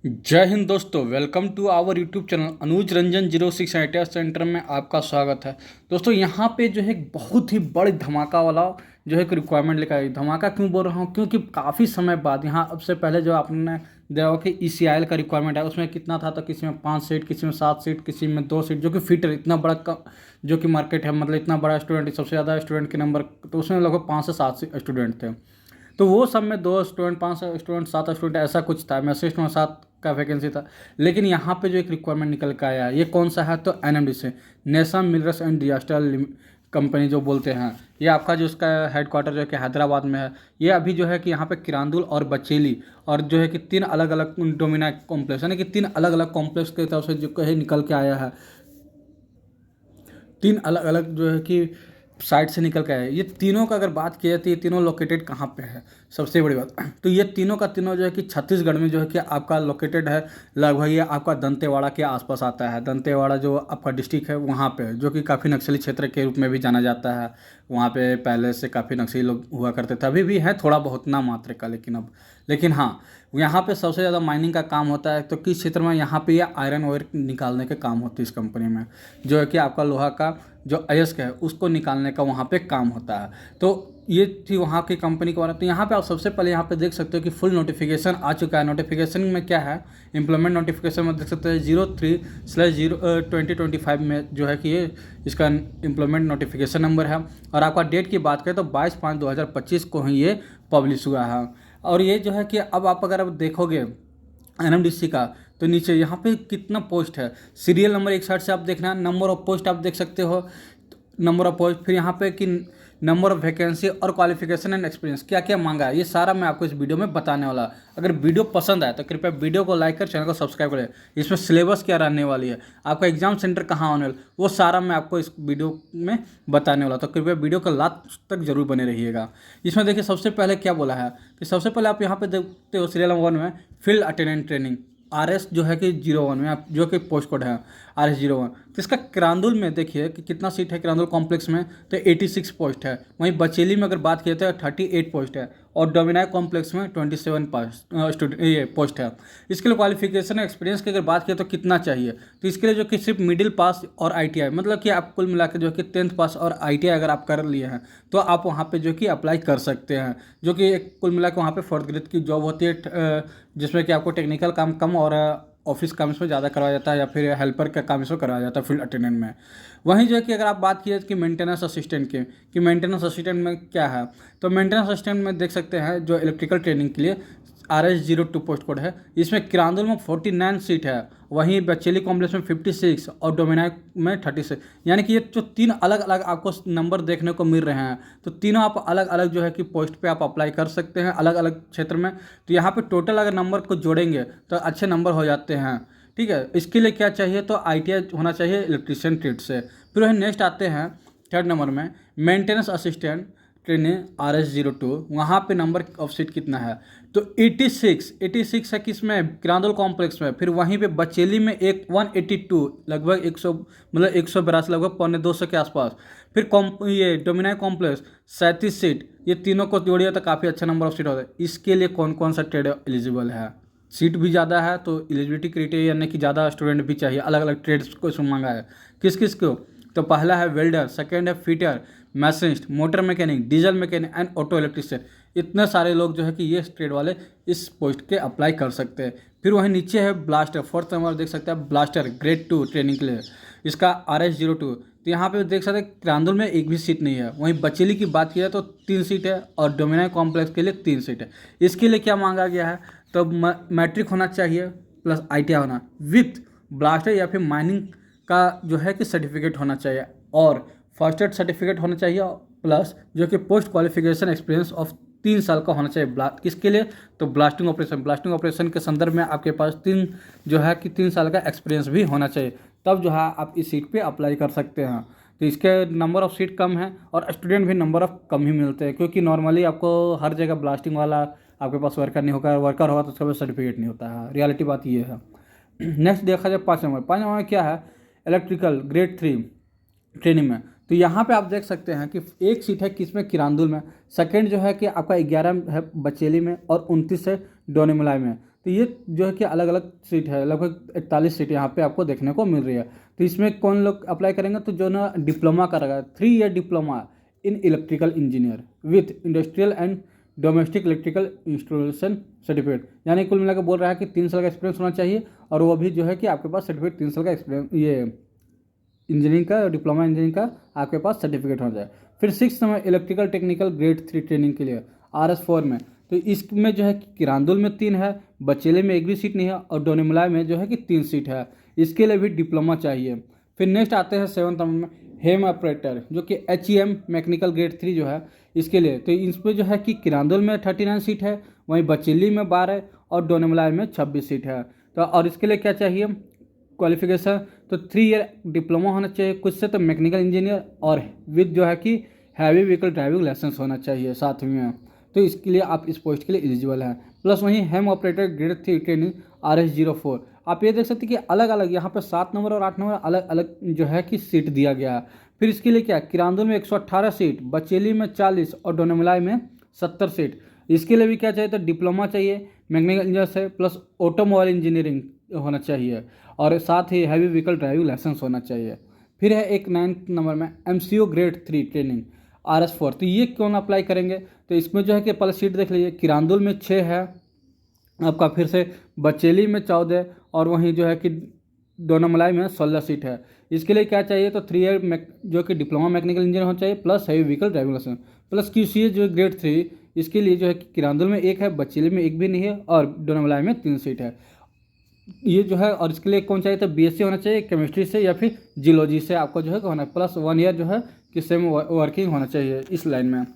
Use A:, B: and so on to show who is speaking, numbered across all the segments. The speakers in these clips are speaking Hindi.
A: जय हिंद दोस्तों, welcome to our YouTube channel Anuj Ranjan 06 ITI centre में आपका स्वागत है। दोस्तों यहाँ पे जो है एक बहुत ही बड़ी धमाका वाला जो है एक रिक्वायरमेंट लेकर आई। धमाका क्यों बोल रहा हूँ, क्योंकि काफ़ी समय बाद यहाँ अब से पहले जो आपने देखा होगा कि ECIL का रिक्वायरमेंट है, उसमें कितना था, तो किसी में 5 सीट, किसी में 7 सीट, किसी में 2 सीट, जो कि फिटर इतना बड़ा जो कि मार्केट है, मतलब इतना बड़ा स्टूडेंट, सबसे ज़्यादा स्टूडेंट के नंबर, तो उसमें लगभग 5 से 7 स्टूडेंट थे। तो वो सब में 2 स्टूडेंट, 5 स्टूडेंट, 7 स्टूडेंट ऐसा कुछ था, मैसेज में 7 का वैकेंसी था। लेकिन यहाँ पे जो एक रिक्वायरमेंट निकल के आया है, ये कौन सा है, तो NMDC, national minerals and disaster company जो बोलते हैं, ये आपका जो उसका हेडक्वार्टर जो है कि हैदराबाद में है। ये अभी जो है कि यहाँ पे किरांदुल और बचेली और जो है कि 3 अलग अलग डोमिना कॉम्प्लेक्स, यानी कि 3 अलग अलग कॉम्प्लेक्स की तरफ से जो है निकल के आया है। 3 अलग अलग जो है कि साइड से निकल के आया है। ये तीनों का अगर बात की जाए तो ये तीनों लोकेटेड कहाँ पे है, सबसे बड़ी बात तो ये तीनों का तीनों जो है कि छत्तीसगढ़ में जो है कि आपका लोकेटेड है। लगभग ये आपका दंतेवाड़ा के आसपास आता है। दंतेवाड़ा जो आपका डिस्ट्रिक्ट है वहाँ पे, जो कि काफ़ी नक्सली क्षेत्र के रूप में भी जाना जाता है। वहाँ पे पहले से काफ़ी नक्सली लोग हुआ करते थे, अभी भी है थोड़ा बहुत ना मात्रा का, लेकिन हाँ, यहाँ पे सबसे ज़्यादा माइनिंग का काम होता है। तो किस क्षेत्र में, यहाँ पे ये आयरन ओर निकालने के काम होती है इस कंपनी में, जो है कि आपका लोहा का जो अयस्क है उसको निकालने का वहाँ पे काम होता है। तो ये थी वहाँ की कंपनी के बारे में। तो यहाँ पे आप सबसे पहले यहाँ पे देख सकते हो कि फुल नोटिफिकेशन आ चुका है। नोटिफिकेशन में क्या है, एम्प्लॉयमेंट नोटिफिकेशन में देख सकते हैं 03/0/2025 में जो है कि ये इसका एम्प्लॉयमेंट नोटिफिकेशन नंबर है। और आपका डेट की बात करें तो 22/5/2025 को ही ये पब्लिश हुआ है। और ये जो है कि अब आप अगर अब देखोगे NMDC का, तो नीचे यहाँ पे कितना पोस्ट है, सीरियल नंबर एक साइड से आप देखना, नंबर ऑफ पोस्ट आप देख सकते हो, नंबर ऑफ पोस्ट, फिर यहाँ पे कि नंबर ऑफ वैकेंसी और क्वालिफिकेशन एंड एक्सपीरियंस क्या क्या मांगा है, ये सारा मैं आपको इस वीडियो में बताने वाला। अगर वीडियो पसंद आए तो कृपया वीडियो को लाइक कर, चैनल को सब्सक्राइब करें। इसमें सिलेबस क्या रहने वाली है, आपका एग्जाम सेंटर कहाँ होने वाला, वो सारा मैं आपको इस वीडियो में बताने वाला। तो कृपया वीडियो को लास्ट तक जरूर बने रहिएगा। इसमें देखिए सबसे पहले क्या बोला है कि सबसे पहले आप यहाँ पे देखते हो सीरियल नंबर 1 में फील्ड अटेंडेंट ट्रेनिंग RS जो है कि 01 में, आप जो कि पोस्ट कोड है RS 01। तो इसका किरांदुल में देखिए कि कितना सीट है, किरांदुल कॉम्प्लेक्स में तो 86 पोस्ट है। वहीं बचेली में अगर बात किया तो 38 पोस्ट है। और डोमिनाई कॉम्प्लेक्स में 27 स्टूडेंट ये पोस्ट है। इसके लिए क्वालिफिकेशन एक्सपीरियंस की अगर बात किया तो कितना चाहिए, तो इसके लिए जो कि सिर्फ मिडिल पास और ITI, मतलब कि आप कुल मिला के जो कि 10th पास और ITI अगर आप कर लिए हैं तो आप वहाँ पे जो कि अप्लाई कर सकते हैं। जो कि एक कुल मिला के वहाँ पे 4th ग्रेड की जॉब होती है, जिसमें कि आपको टेक्निकल काम कम और ऑफिस काम इसमें ज़्यादा करवाया जाता है, या फिर हेल्पर का काम इसमें करवाया जाता है फील्ड अटेंडेंट में। वहीं जो है कि अगर आप बात किए कि मेंटेनेंस असिस्टेंट की, कि मेंटेनेंस असिस्टेंट में क्या है, तो मेंटेनेंस असिस्टेंट में देख सकते हैं जो इलेक्ट्रिकल ट्रेनिंग के लिए RS 02 पोस्ट कोड है। इसमें किरांदुल में 49 सीट है, वहीं बचेली कॉम्प्लेक्स में 56 और डोमिनाई में 36। यानी कि ये जो 3 अलग अलग आपको नंबर देखने को मिल रहे हैं, तो तीनों आप अलग अलग जो है कि पोस्ट पे आप अप्लाई कर सकते हैं अलग अलग क्षेत्र में। तो यहाँ पे टोटल अगर नंबर को जोड़ेंगे तो अच्छे नंबर हो जाते हैं। ठीक है, इसके लिए क्या चाहिए, तो ITI होना चाहिए इलेक्ट्रिशियन ट्रेड से। फिर वही नेक्स्ट आते हैं 3rd नंबर में मेंटेनेंस असिस्टेंट ट्रेनिंग RS 02। वहाँ पे नंबर ऑफ सीट कितना है, तो 86 है किसमें, किरांदुल कॉम्प्लेक्स में। फिर वहीं पे बचेली में एक 182, लगभग 100, मतलब 182, लगभग 125 के आसपास। फिर ये डोमिनाई कॉम्प्लेक्स 37 सीट। ये तीनों को जोड़िए तो काफ़ी अच्छा नंबर ऑफ सीट होता है। इसके लिए कौन कौन सा ट्रेड एलिजिबल है, सीट भी ज़्यादा है तो एलिजिबिलिटी क्राइटेरिया यानी कि ज़्यादा स्टूडेंट भी चाहिए। अलग अलग ट्रेड्स को इसमें मांगा है, किस किस को, तो पहला है वेल्डर, सेकेंड है fitter, machinist, motor mechanic, diesel mechanic and auto electrician. इतने सारे लोग जो है कि ये ट्रेड वाले इस पोस्ट के अप्लाई कर सकते हैं। फिर वहीं नीचे है ब्लास्टर, 4th नंबर देख सकते हैं, ब्लास्टर ग्रेड 2 ट्रेनिंग के लिए, इसका RS 02। तो यहाँ पे देख सकते हैं किरांदुल में एक भी सीट नहीं है। वहीं बचेली की बात की जाए तो 3 सीट है, और डोमिनाई कॉम्प्लेक्स के लिए 3 सीट है। इसके लिए क्या मांगा गया है, तो मैट्रिक होना चाहिए प्लस ITI होना विथ ब्लास्टर या फिर माइनिंग का जो है कि सर्टिफिकेट होना चाहिए, और फर्स्ट एड सर्टिफिकेट होना चाहिए, प्लस जो कि पोस्ट क्वालिफिकेशन एक्सपीरियंस ऑफ 3 साल का होना चाहिए। किसके लिए, तो ब्लास्टिंग ऑपरेशन के संदर्भ में आपके पास 3 साल का एक्सपीरियंस भी होना चाहिए, तब जो है आप इस सीट पे अप्लाई कर सकते हैं। तो इसके नंबर ऑफ सीट कम है और स्टूडेंट भी नंबर ऑफ कम ही मिलते हैं, क्योंकि नॉर्मली आपको हर जगह ब्लास्टिंग वाला आपके पास वर्कर नहीं होगा, वर्कर होगा तो उसका सर्टिफिकेट नहीं होता है। रियलिटी बात ये है। नेक्स्ट देखा जाए 5 नंबर में क्या है, इलेक्ट्रिकल ग्रेड 3 ट्रेनिंग में। तो यहाँ पे आप देख सकते हैं कि एक सीट है किसमें, किरांदुल में। सेकंड जो है कि आपका 11 है बचेली में, और 29 है डोनेमलाई में। तो तो ये जो है कि अलग अलग सीट है, लगभग 41 सीट यहाँ पे आपको देखने को मिल रही है। तो इसमें कौन लोग अप्लाई करेंगे, तो जो ना डिप्लोमा करेगा 3 year diploma in electrical engineer with industrial and domestic electrical installation certificate, यानी कुल मिलाकर बोल रहा है कि 3 साल का एक्सपीरियंस होना चाहिए, और वो भी जो है कि आपके पास सर्टिफिकेट 3 साल का एक्सपीरियंस, ये इंजीनियरिंग का डिप्लोमा इंजीनियरिंग का आपके पास सर्टिफिकेट हो जाए। फिर 6 number electrical technical grade 3 training के लिए RS4 में, तो इसमें जो है कि किरांदुल में 3 है, बचेले में 1 भी सीट नहीं है, और डोनेमलाई में जो है कि 3 सीट है, इसके लिए भी डिप्लोमा चाहिए। फिर नेक्स्ट आते हैं 7 नंबर में हेम ऑपरेटर, जो कि HEM मैकेनिकल ग्रेड 3 जो है इसके लिए, तो इस पर जो है कि किरांदुल में 39 सीट है, वहीं बचेली में 12 और डोनेमलाई में 26 सीट है। तो और इसके लिए क्या चाहिए क्वालिफिकेशन, तो 3 ईयर डिप्लोमा होना चाहिए कुछ से, तो मैकेनिकल इंजीनियर, और विद जो है कि हैवी व्हीकल ड्राइविंग लाइसेंस होना चाहिए साथ में, तो इसके लिए आप इस पोस्ट के लिए एलिजिबल हैं। प्लस वहीं हेम ऑपरेटर ग्रेड 3 ट्रेनिंग RS04, आप ये देख सकते हैं कि अलग अलग यहाँ पे 7 नंबर और 8 नंबर अलग अलग जो है कि सीट दिया गया है। फिर इसके लिए क्या, किरांदुल में 118 सीट, बचेली में 40 और डोनेमलाई में 70 सीट। इसके लिए भी क्या चाहिए, तो डिप्लोमा चाहिए मैकेनिकल इंजीनियर से, प्लस ऑटोमोबाइल इंजीनियरिंग होना चाहिए, और साथ ही हैवी व्हीकल ड्राइविंग लाइसेंस होना चाहिए। फिर है एक 9th नंबर में MCO ग्रेड 3 ट्रेनिंग RS4, तो ये कौन अप्लाई करेंगे, तो इसमें जो है कि पहले सीट देख लीजिए, किरांदुल में 6 है आपका, फिर से बचेली में 14, और वहीं जो है कि डोनामलाई में 16 सीट है। इसके लिए क्या चाहिए, तो 3 ईयर जो कि डिप्लोमा मैकेनिकल इंजीनियर होना चाहिए, plus heavy vehicle driving licence, plus QCA जो ग्रेड 3, इसके लिए जो है कि किरांदुल में 1 है, बचेली में 1 भी नहीं है, और डोनामलाई में 3 सीट है। ये जो है, और इसके लिए कौन चाहिए, तो BSc होना चाहिए केमिस्ट्री से या फिर जियोलॉजी से आपको जो है होना, प्लस 1 ईयर जो है कि सेम वर्किंग होना चाहिए इस लाइन में।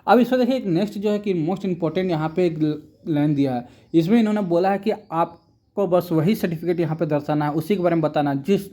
A: अब इसमें देखिए एक नेक्स्ट जो है कि मोस्ट इंपॉर्टेंट यहाँ पे एक लाइन दिया है, इसमें इन्होंने बोला है कि आपको बस वही सर्टिफिकेट यहाँ पे दर्शाना है, उसी के बारे में बताना जिस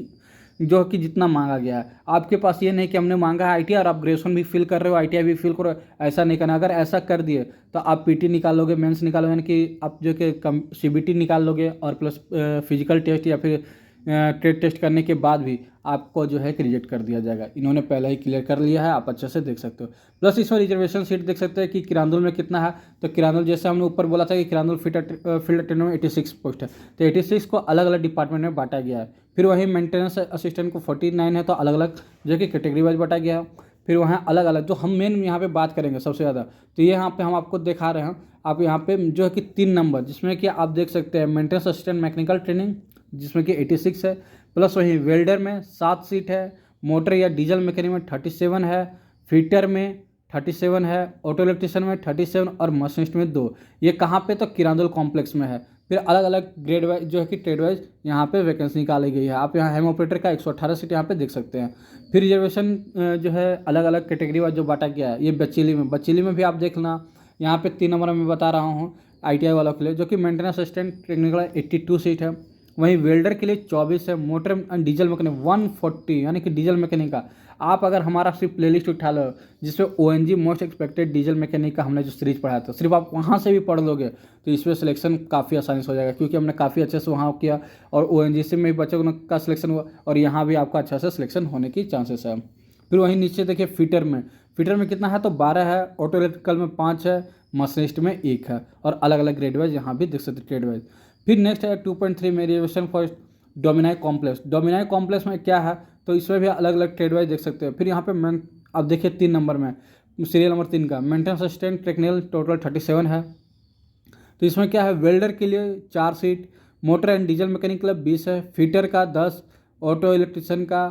A: जो कि जितना मांगा गया है। आपके पास ये नहीं कि हमने मांगा है ITI और आप ग्रेजुएशन भी फिल कर रहे हो, ITI भी फिल करो, ऐसा नहीं करना। अगर ऐसा कर दिए तो आप PT निकालोगे, मेंस निकालोगे, यानी कि आप जो कि CBT निकाल लोगे, और प्लस फिजिकल टेस्ट या फिर ट्रेड टेस्ट करने के बाद भी आपको जो है कि रिजेक्ट कर दिया जाएगा। इन्होंने पहले ही क्लियर कर लिया है, आप अच्छे से देख सकते हो। प्लस इसमें रिजर्वेशन सीट देख सकते हैं कि किरांदुल में कितना है, तो किरांदुल जैसे हमने ऊपर बोला था कि किरांदुल फील्ड अटेंडेंट में 86 पोस्ट है, तो 86 को अलग अलग डिपार्टमेंट में बांटा गया है। फिर वहीं मेंटेनेंस असिस्टेंट को 49 है, तो अलग अलग जो कि कैटेगरी वाइज बांटा गया है। फिर वहाँ अलग अलग जो हम मेन यहाँ पे बात करेंगे सबसे ज़्यादा, तो ये यहाँ पे हम आपको दिखा रहे हैं। आप यहाँ पे जो है कि 3 नंबर, जिसमें कि आप देख सकते हैं मेंटेनेंस असिस्टेंट मैकेनिकल ट्रेनिंग, जिसमें कि 86 है, प्लस वहीं वेल्डर में 7 सीट है, मोटर या डीजल मैकेनिक में 37 है, फिटर में 37 है, ऑटो इलेक्ट्रिशियन में 37 और मशीनिस्ट में 2। ये कहाँ पे, तो किरांदुल कॉम्प्लेक्स में है। फिर अलग अलग ग्रेड वाइज जो है कि ट्रेड वाइज यहाँ पे वैकेंसी निकाली गई है। आप यहाँ हेम ऑपरेटर का 118 सीट यहाँ पे देख सकते हैं। फिर रिजर्वेशन जो है अलग अलग कैटेगरी वाइज जो बांटा गया है, ये बचेली में भी आप देखना, यहाँ पे 3 नंबर में बता रहा हूँ ITI वालों के लिए, जो कि मेंटेनेंस असिस्टेंट टेक्निकल 82 सीट है। वहीं वेल्डर के लिए 24 है, मोटर एंड डीजल मैकेनिक 140, यानी कि डीजल मैकेनिक का आप अगर हमारा सिर्फ प्लेलिस्ट उठा लो, जिसमें ONG most expected diesel mechanic का हमने जो सीरीज पढ़ाया था, सिर्फ आप वहाँ से भी पढ़ लोगे तो इसमें सिलेक्शन काफ़ी आसानी से हो जाएगा, क्योंकि हमने काफ़ी अच्छे से वहाँ किया, और ONGC में भी बच्चों का सिलेक्शन हुआ, और यहाँ भी आपका अच्छा से सिलेक्शन होने की चांसेस है। फिर वहीं नीचे देखिए फिटर में कितना है, तो 12 है, ऑटो इलेक्ट्रिकल में 5 है, मशीनिस्ट में 1 है, और अलग अलग ग्रेड वाइज यहाँ भी देख सकते ट्रेड वाइज। फिर नेक्स्ट है 2.3 में रिजर्वेशन फॉर डोमिनाई कॉम्प्लेक्स में क्या है, तो इसमें भी अलग अलग ट्रेड वाइज देख सकते हैं। फिर यहाँ पे आप देखिए 3 नंबर में सीरियल नंबर 3 का मेंटेनेंस असिस्टेंट टेक्निकल टोटल 37 है, तो इसमें क्या है, वेल्डर के लिए 4 seat, motor and diesel mechanic के लिए 20 है, फिटर का 10, ऑटो इलेक्ट्रिशियन का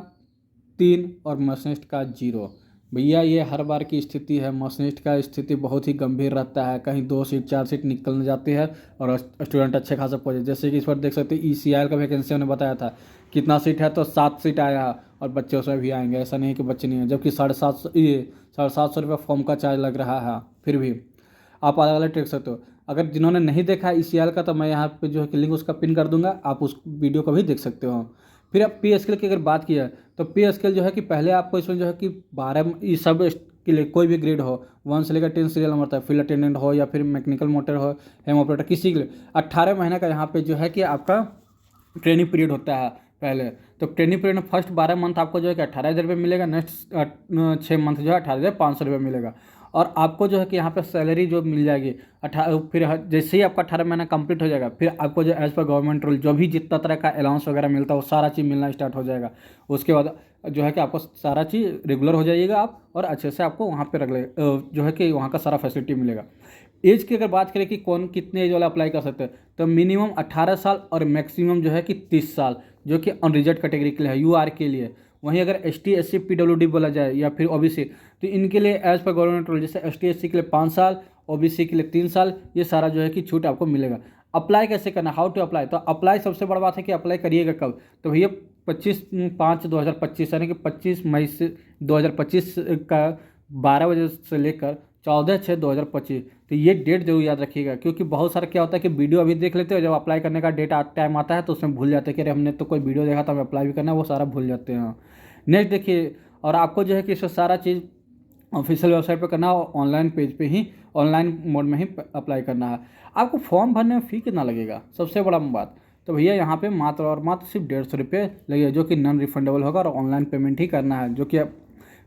A: 3 और मशीनिस्ट का 0। भैया ये हर बार की स्थिति है, मशीनिस्ट का स्थिति बहुत ही गंभीर रहता है, कहीं 2 सीट 4 सीट निकल जाती है और स्टूडेंट अच्छे खासा पहुँचे। जैसे कि इस पर देख सकते हैं ECIL का वैकेंसी हमने बताया था, कितना सीट है, तो 7 सीट आया, और बच्चे उसमें भी आएंगे, ऐसा नहीं है कि बच्चे नहीं हैं, जबकि 750 रुपये फॉर्म का चार्ज लग रहा है। फिर भी आप अलग अलग देख सकते हो। अगर जिन्होंने नहीं देखा है ECIL का, तो मैं यहाँ पे जो है कि लिंक उसका पिन कर दूंगा, आप उस वीडियो को भी देख सकते हो। फिर आप पे स्केल की अगर बात की है, तो पे स्केल जो है कि पहले आपको इसमें जो है कि 12 इस सब के लिए कोई भी ग्रेड हो, 1 से लेकर 10 सीरियल नंबर तक, फील्ड अटेंडेंट हो या फिर मैकेनिकल मोटर हो, हेम ऑपरेटर, किसी के लिए 18 महीने का यहाँ पे जो है कि आपका ट्रेनिंग पीरियड होता है पहले। तो ट्रेनिंग पीरियड में फर्स्ट 12 मंथ आपको जो है कि 18,000 रुपये मिलेगा, नेक्स्ट 6 मंथ जो है 18,500 रुपये मिलेगा। और आपको जो है कि यहाँ पे सैलरी जो मिल जाएगी फिर जैसे ही आपका 18 महीना कंप्लीट हो जाएगा, फिर आपको जो एज पर गवर्नमेंट रूल जो भी जितना तरह का अलाउंस वगैरह मिलता है वो सारा चीज़ मिलना स्टार्ट हो जाएगा। उसके बाद जो है कि आपको सारा चीज़ रेगुलर हो जाइएगा आप, और अच्छे से आपको वहाँ पे जो है कि वहाँ का सारा फैसिलिटी मिलेगा। एज की अगर बात करें कि कौन कितने एज वाला अप्लाई कर सकते हैं, तो मिनिमम 18 साल और मैक्सिमम जो है कि 30 साल, जो कि अनरिजर्व कैटेगरी के लिए है, यूआर के लिए। वहीं अगर एसटी एससी पीडब्ल्यूडी बोला जाए या फिर ओबीसी, तो इनके लिए एज पर गवर्नमेंट रूल जैसे एसटी एससी के लिए 5 साल, ओबीसी के लिए 3 साल, ये सारा जो है कि छूट आपको मिलेगा। अप्लाई कैसे करना, हाउ टू अप्लाई, तो अप्लाई सबसे बड़ा बात है कि अप्लाई करिएगा कब, तो भैया 25/5/2025 यानी कि 25 मई से 2025 का 12 बजे से लेकर 14/6/2025, तो ये डेट जरूर याद रखिएगा। क्योंकि बहुत सारा क्या होता है कि वीडियो अभी देख लेते हो, जब अप्लाई करने का डेट टाइम आता है तो उसमें भूल जाते हैं कि अरे हमने तो कोई वीडियो देखा था, हमें अप्लाई भी करना है, वो सारा भूल जाते हैं। नेक्स्ट देखिए, और आपको जो है कि इसका सारा चीज़ ऑफिशियल वेबसाइट पर करना है, ऑनलाइन पेज पे ही, ऑनलाइन मोड में ही अप्लाई करना है। आपको फॉर्म भरने में फ़ी कितना लगेगा, सबसे बड़ा बात, तो भैया यहाँ पे मात्र और मात्र सिर्फ 150 रुपये लगेगा, जो कि नॉन रिफंडेबल होगा, और ऑनलाइन पेमेंट ही करना है। जो कि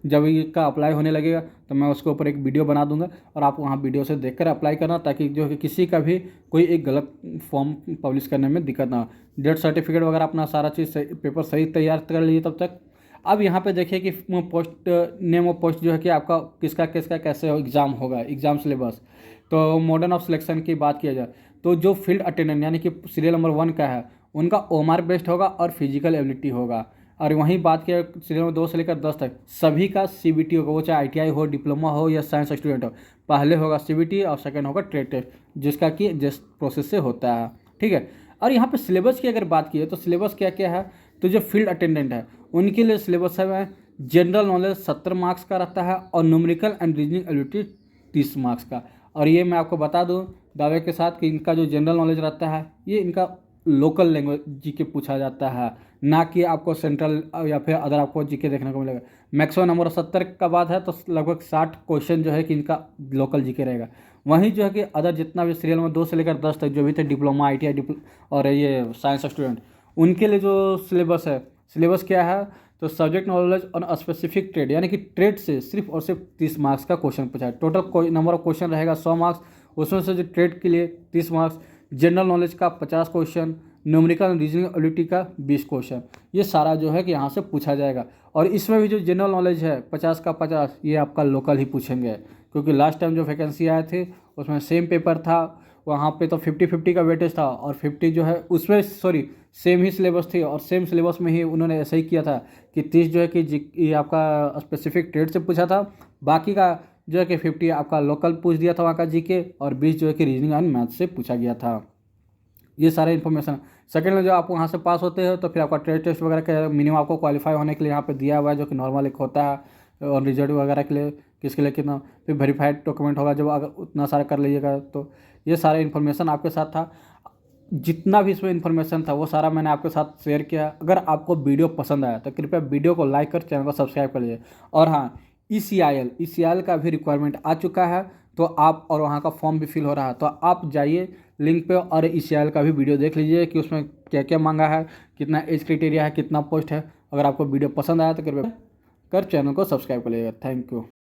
A: जब इसका अप्लाई होने लगेगा तो मैं उसके ऊपर एक वीडियो बना दूंगा, और आप वहाँ वीडियो से देखकर अप्लाई करना, ताकि जो कि किसी का भी कोई एक गलत फॉर्म पब्लिश करने में दिक्कत ना हो। डेथ सर्टिफिकेट वगैरह अपना सारा चीज़ पेपर सही तैयार कर लीजिए तब तक। अब यहाँ पे देखिए कि पोस्ट नेम ऑफ पोस्ट जो है कि आपका किसका किसका कैसे एग्ज़ाम होगा, एग्ज़ाम सिलेबस। तो मॉडर्न ऑफ सिलेक्शन की बात किया जाए तो जो फील्ड अटेंडेंट यानी कि सीरियल नंबर 1 का है, उनका ओएमआर बेस्ड होगा और फिजिकल एबिलिटी होगा। और वहीं बात किया सीरियल नंबर 2 से लेकर 10 तक सभी का सीबीटी होगा, वो चाहे आईटीआई हो, डिप्लोमा हो या साइंस स्टूडेंट हो। पहले होगा सीबीटी और सेकंड होगा ट्रेड टेस्ट, जिसका कि जिस प्रोसेस से होता है, ठीक है। और यहाँ पे सिलेबस की अगर बात की तो सिलेबस क्या क्या है, तो जो फील्ड अटेंडेंट है उनके लिए सिलेबस है जनरल नॉलेज 70 मार्क्स का रहता है, और numerical and reasoning ability 30 marks का। और ये मैं आपको बता दूं दावे के साथ कि इनका जो जनरल नॉलेज रहता है ये इनका लोकल लैंग्वेज जीके पूछा जाता है, ना कि आपको सेंट्रल या फिर अदर आपको जीके देखने को मिलेगा। मैक्सिमम नंबर 70 का बाद है तो लगभग 60 क्वेश्चन जो है कि इनका लोकल जीके रहेगा। वहीं जो है कि अदर जितना भी सीरियल नंबर 2 से लेकर 10 तक जो भी थे डिप्लोमा आईटीआई और ये साइंस स्टूडेंट, उनके लिए जो सिलेबस है, सिलेबस क्या है, तो सब्जेक्ट नॉलेज और स्पेसिफिक ट्रेड यानी कि ट्रेड से सिर्फ और सिर्फ 30 मार्क्स का क्वेश्चन पूछा है। टोटल नंबर ऑफ क्वेश्चन रहेगा 100 मार्क्स, उसमें से जो ट्रेड के लिए 30 मार्क्स, जनरल नॉलेज का 50 क्वेश्चन, न्यूमेरिकल रीजनिंग एबिलिटी का 20 क्वेश्चन, ये सारा जो है कि यहाँ से पूछा जाएगा। और इसमें भी जो जनरल नॉलेज है 50 का 50 ये आपका लोकल ही पूछेंगे, क्योंकि लास्ट टाइम जो वैकेंसी आए थे उसमें सेम पेपर था, वहाँ पे तो 50-50 का वेटेज था, और 50 जो है उसमें सेम ही सिलेबस थी, और सेम सिलेबस में ही उन्होंने ऐसा ही किया था कि 30 जो है कि ये आपका स्पेसिफिक ट्रेड से पूछा था, बाकी का जो है कि 50 आपका लोकल पूछ दिया था वहाँ का जीके, और 20 जो है कि रीजनिंग एंड मैथ से पूछा गया था। ये सारे इन्फॉर्मेशन सेकंड में जो आप वहाँ से पास होते हो तो फिर आपका ट्रेड टेस्ट वगैरह का मिनिमम आपको क्वालिफाई होने के लिए यहाँ पे दिया हुआ है, जो कि नॉर्मल एक होता है, और रिजल्ट वगैरह के लिए किसके लिए कितना, फिर वेरीफाइड डॉक्यूमेंट होगा जब अगर उतना सारा कर लीजिएगा तो। ये सारे इन्फॉर्मेशन आपके साथ था, जितना भी इसमें इन्फॉर्मेशन था वो सारा मैंने आपके साथ शेयर किया। अगर आपको वीडियो पसंद आया तो कृपया वीडियो को लाइक कर चैनल को सब्सक्राइब कर लीजिए। और हाँ, ECIL का भी रिक्वायरमेंट आ चुका है, तो आप और वहाँ का फॉर्म भी फिल हो रहा है, तो आप जाइए लिंक पे और ECIL का भी वीडियो देख लीजिए कि उसमें क्या क्या मांगा है, कितना एज क्राइटेरिया है, कितना पोस्ट है। अगर आपको वीडियो पसंद आया तो कृपया कर चैनल को सब्सक्राइब कर लीजिएगा। Thank you.